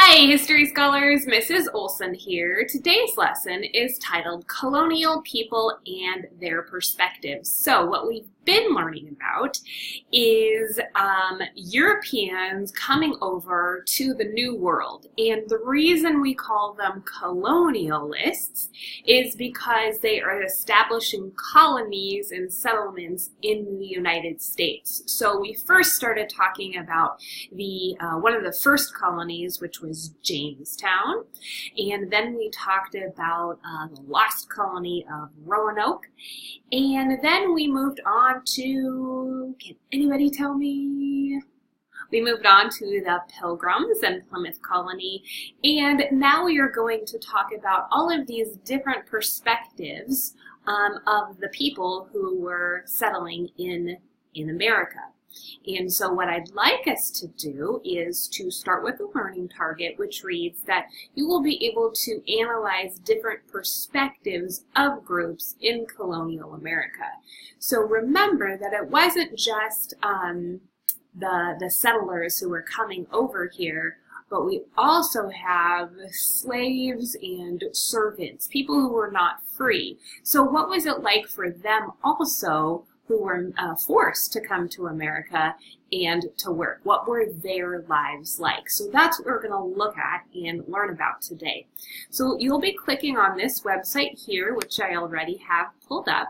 Hi, History Scholars. Mrs. Olson here. Today's lesson is titled Colonial People and Their Perspectives. So what we've been learning about is Europeans coming over to the New World. And the reason we call them colonialists is because they are establishing colonies and settlements in the United States. So we first started talking about the one of the first colonies, which was Jamestown, and then we talked about the lost colony of Roanoke, and then we moved on to, can anybody tell me? We moved on to the Pilgrims and Plymouth Colony, and now we are going to talk about all of these different perspectives of the people who were settling in America. And so what I'd like us to do is to start with the learning target, which reads that you will be able to analyze different perspectives of groups in colonial America. So remember that it wasn't just the settlers who were coming over here, but we also have slaves and servants, people who were not free. So what was it like for them also who were forced to come to America and to work? What were their lives like? So that's what we're going to look at and learn about today. So you'll be clicking on this website here, which I already have pulled up,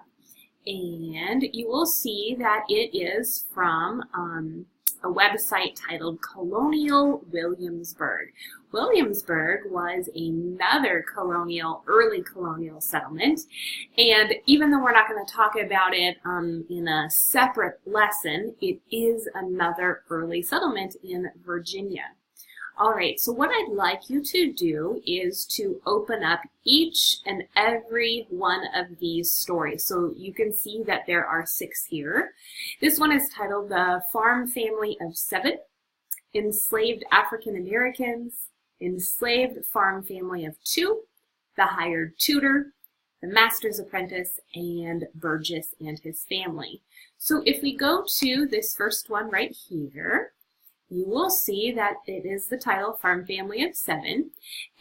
and you will see that it is from a website titled Colonial Williamsburg. Williamsburg was another early colonial settlement, and even though we're not going to talk about it in a separate lesson, it is another early settlement in Virginia. All right, so what I'd like you to do is to open up each and every one of these stories. So you can see that there are 6 here. This one is titled The Farm Family of 7, Enslaved African Americans, Enslaved Farm Family of 2, The Hired Tutor, The Master's Apprentice, and Burgess and His Family. So if we go to this first one right here, you will see that it is the title Farm Family of 7,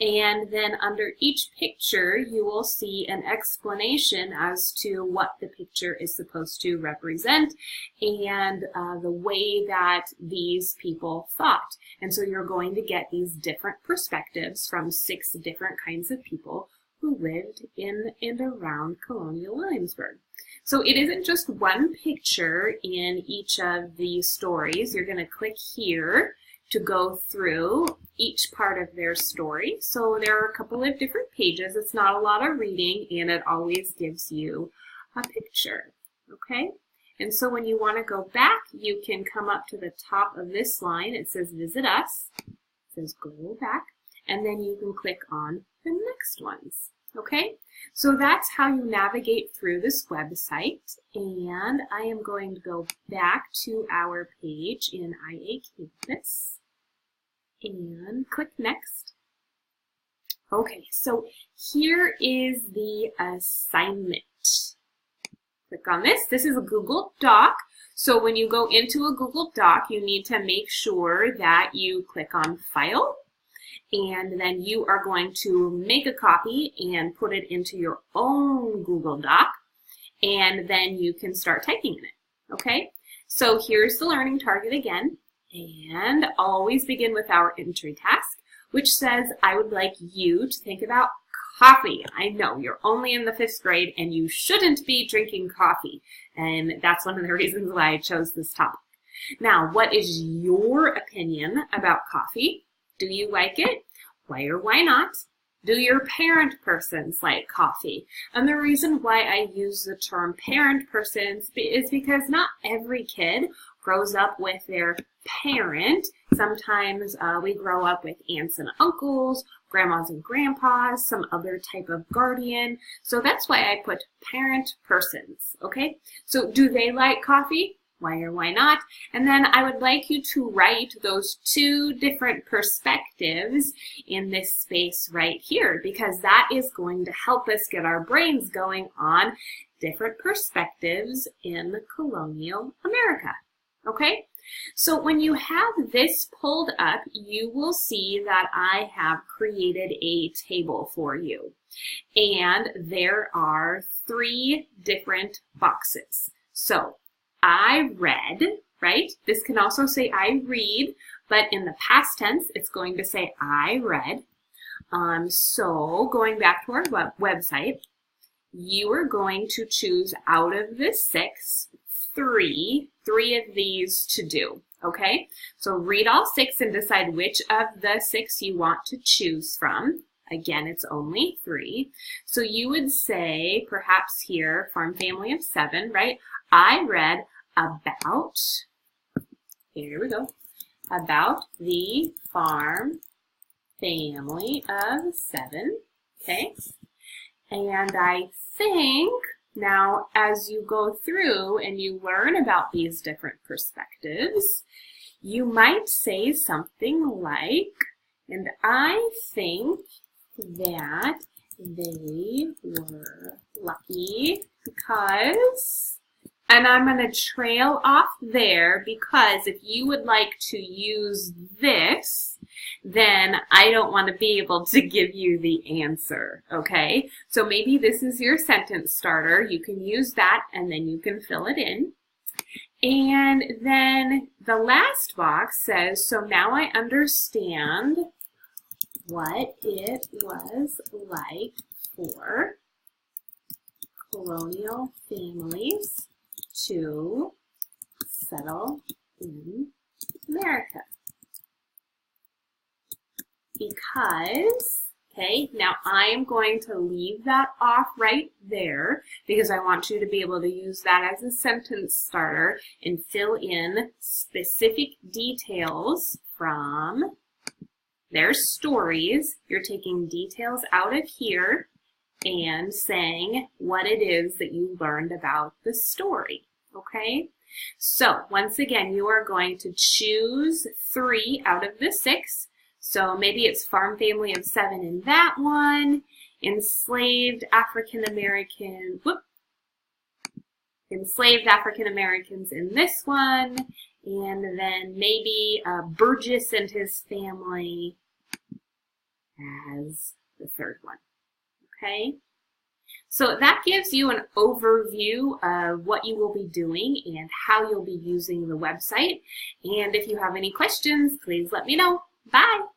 and then under each picture you will see an explanation as to what the picture is supposed to represent and the way that these people thought. And so you're going to get these different perspectives from 6 different kinds of people who lived in and around Colonial Williamsburg. So it isn't just one picture in each of these stories. You're going to click here to go through each part of their story. So there are a couple of different pages. It's not a lot of reading, and it always gives you a picture. Okay? And so when you want to go back, you can come up to the top of this line. It says Visit Us. It says Go Back. And then you can click on the next ones. Okay, so that's how you navigate through this website, and I am going to go back to our page in IA Campus and click Next. Okay, so here is the assignment. Click on this. This is a Google Doc. So when you go into a Google Doc, you need to make sure that you click on File, and then you are going to make a copy and put it into your own Google Doc, and then you can start typing in it, okay? So here's the learning target again, and always begin with our entry task, which says, I would like you to think about coffee. I know you're only in the 5th grade and you shouldn't be drinking coffee, and that's one of the reasons why I chose this topic. Now, what is your opinion about coffee? Do you like it? Why or why not? Do your parent persons like coffee? And the reason why I use the term parent persons is because not every kid grows up with their parent. Sometimes we grow up with aunts and uncles, grandmas and grandpas, some other type of guardian. So that's why I put parent persons, okay? So do they like coffee? Why or why not? And then I would like you to write those 2 different perspectives in this space right here, because that is going to help us get our brains going on different perspectives in colonial America. Okay? So when you have this pulled up, you will see that I have created a table for you. And there are 3 different boxes. So I read, right? This can also say I read, but in the past tense, it's going to say I read. So going back to our website, you are going to choose out of the 6, 3 of these to do, okay? So read all 6 and decide which of the 6 you want to choose from. Again, it's only 3. So you would say, perhaps here, farm family of 7, right? I read about, here we go, about the farm family of 7, okay? And I think now as you go through and you learn about these different perspectives, you might say something like, and I think that they were lucky because, and I'm going to trail off there because if you would like to use this, then I don't want to be able to give you the answer, okay? So maybe this is your sentence starter. You can use that and then you can fill it in. And then the last box says, so now I understand what it was like for colonial families to settle in America. Because, okay, now I am going to leave that off right there because I want you to be able to use that as a sentence starter and fill in specific details from their stories. You're taking details out of here and saying what it is that you learned about the story, okay? So, once again, you are going to choose 3 out of the 6. So maybe it's farm family of 7 in that one, enslaved African Americans in this one, and then maybe Burgess and his family as the 3rd one, okay? So that gives you an overview of what you will be doing and how you'll be using the website. And if you have any questions, please let me know. Bye!